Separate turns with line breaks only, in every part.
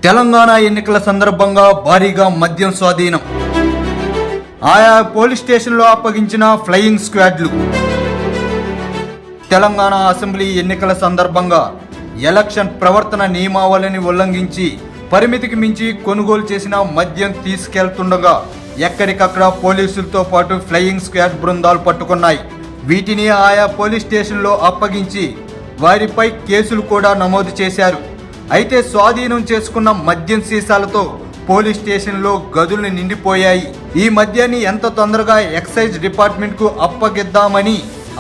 తెలంగాణ ఎన్నికల సందర్భంగా భారీగా మద్యం స్వాధీనం. ఆయా పోలీస్ స్టేషన్లో అప్పగించిన ఫ్లయింగ్ స్క్వాడ్లు. తెలంగాణ అసెంబ్లీ ఎన్నికల సందర్భంగా ఎలక్షన్ ప్రవర్తన నియమావళిని ఉల్లంఘించి పరిమితికి మించి కొనుగోలు చేసిన మద్యం తీసుకెళ్తుండగా ఎక్కడికక్కడ పోలీసులతో పాటు ఫ్లయింగ్ స్క్వాడ్ బృందాలు పట్టుకున్నాయి. వీటిని ఆయా పోలీస్ స్టేషన్లో అప్పగించి వారిపై కేసులు కూడా నమోదు చేశారు. అయితే స్వాధీనం చేసుకున్న మద్యం సీసాలతో పోలీస్ స్టేషన్లో గదులు నిండిపోయాయి. ఈ మద్యాన్ని ఎంత తొందరగా ఎక్సైజ్ డిపార్ట్మెంట్కు అప్పగిద్దామని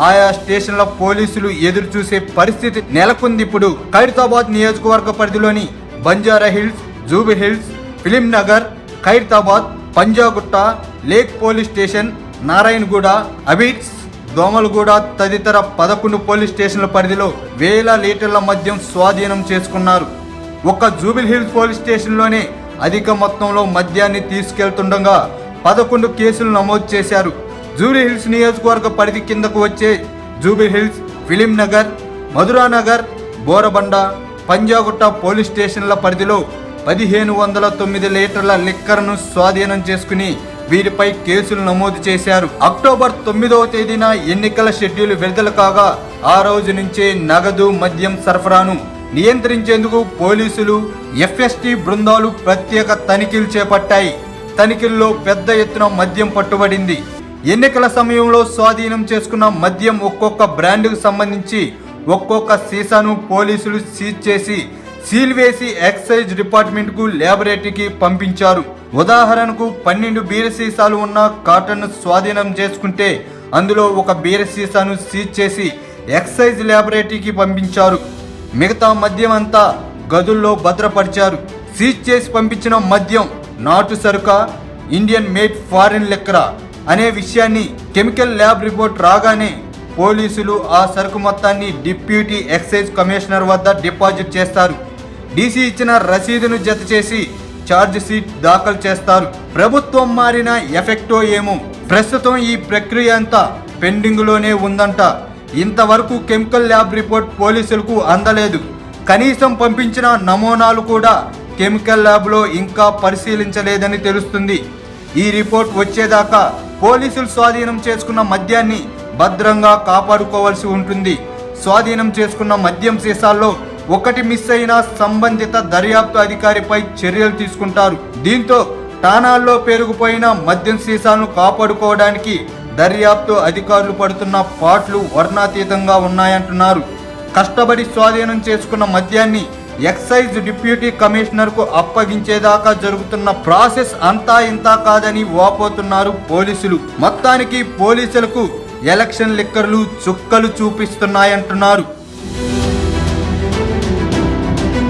ఆయా స్టేషన్ల పోలీసులు ఎదురు చూసే పరిస్థితి నెలకొంది. ఇప్పుడు ఖైరతాబాద్ నియోజకవర్గ పరిధిలోని Banjara Hills, Jubilee Hills, Film Nagar, Khairatabad, Panjagutta, lake police station, Narayanguda, Abids, Domalguda తదితర 11 పోలీస్ స్టేషన్ల పరిధిలో వేల లీటర్ల మద్యం స్వాధీనం చేసుకున్నారు. ఒక్క జూబిలీ హిల్స్ పోలీస్ స్టేషన్లోనే అధిక మొత్తంలో మద్యాన్ని తీసుకెళ్తుండగా 11 కేసులు నమోదు చేశారు. జూబిలీ హిల్స్ నియోజకవర్గ పరిధి కిందకు వచ్చే జూబిలీ హిల్స్, ఫిలిం నగర్, మధురానగర్, బోరబండ, పంజాగుట్ట పోలీస్ స్టేషన్ల పరిధిలో 1509 లీటర్ల లిక్కర్ను స్వాధీనం చేసుకుని వీరిపై కేసులు నమోదు చేశారు. అక్టోబర్ 9వ తేదీన ఎన్నికల షెడ్యూల్ విడుదల కాగా ఆ రోజు నుంచే నగదు మద్యం సరఫరాను నియంత్రించేందుకు పోలీసులు, ఎఫ్ఎస్టీ బృందాలు ప్రత్యేక తనిఖీలు చేపట్టాయి. తనిఖీల్లో పెద్ద ఎత్తున మద్యం పట్టుబడింది. ఎన్నికల సమయంలో స్వాధీనం చేసుకున్న మద్యం ఒక్కొక్క బ్రాండ్కు సంబంధించి ఒక్కొక్క సీసాను పోలీసులు సీజ్ చేసి సీల్ వేసి ఎక్సైజ్ డిపార్ట్మెంట్కు ల్యాబొరేటరీకి పంపించారు. ఉదాహరణకు 12 బీర సీసాలు ఉన్న కాటన్ను స్వాధీనం చేసుకుంటే అందులో ఒక బీర సీసాను సీజ్ చేసి ఎక్సైజ్ ల్యాబొరేటరీకి పంపించారు. మిగతా మద్యం అంతా గదుల్లో భద్రపరిచారు. సీజ్ చేసి పంపించిన మద్యం నాటు సరుక, ఇండియన్ మేడ్ ఫారిన్ లిక్కర్ అనే విషయాన్ని కెమికల్ ల్యాబ్ రిపోర్ట్ రాగానే పోలీసులు ఆ సరుకు మొత్తాన్ని డిప్యూటీ ఎక్సైజ్ కమిషనర్ వద్ద డిపాజిట్ చేస్తారు. డీసీ ఇచ్చిన రసీదును జత చేసి ఛార్జ్ షీట్ దాఖలు చేస్తారు. ప్రభుత్వం మారిన ఎఫెక్టో ఏమో ప్రస్తుతం ఈ ప్రక్రియ అంతా పెండింగ్లోనే ఉందంట. ఇంతవరకు కెమికల్ ల్యాబ్ రిపోర్ట్ పోలీసులకు అందలేదు. కనీసం పంపించిన నమూనాలు కూడా కెమికల్ ల్యాబ్లో ఇంకా పరిశీలించలేదని తెలుస్తుంది. ఈ రిపోర్ట్ వచ్చేదాకా పోలీసులు స్వాధీనం చేసుకున్న మద్యాన్ని భద్రంగా కాపాడుకోవాల్సి ఉంటుంది. స్వాధీనం చేసుకున్న మద్యం సీసాల్లో ఒకటి మిస్ అయినా సంబంధిత దర్యాప్తు అధికారిపై చర్యలు తీసుకుంటారు. దీంతో ఠాణాల్లో పెరిగిపోయిన మద్యం సీసాలను కాపాడుకోవడానికి దర్యాప్తు అధికారులు పడుతున్న పాట్లు వర్ణాతీతంగా ఉన్నాయంటున్నారు. కష్టపడి స్వాధీనం చేసుకున్న మద్యాన్ని ఎక్సైజ్ డిప్యూటీ కమిషనర్కు అప్పగించేదాకా జరుగుతున్న ప్రాసెస్ అంతా ఇంతా కాదని వాపోతున్నారు పోలీసులు. మొత్తానికి పోలీసులకు ఎలక్షన్ లిక్కర్లు చుక్కలు చూపిస్తున్నాయంటున్నారు.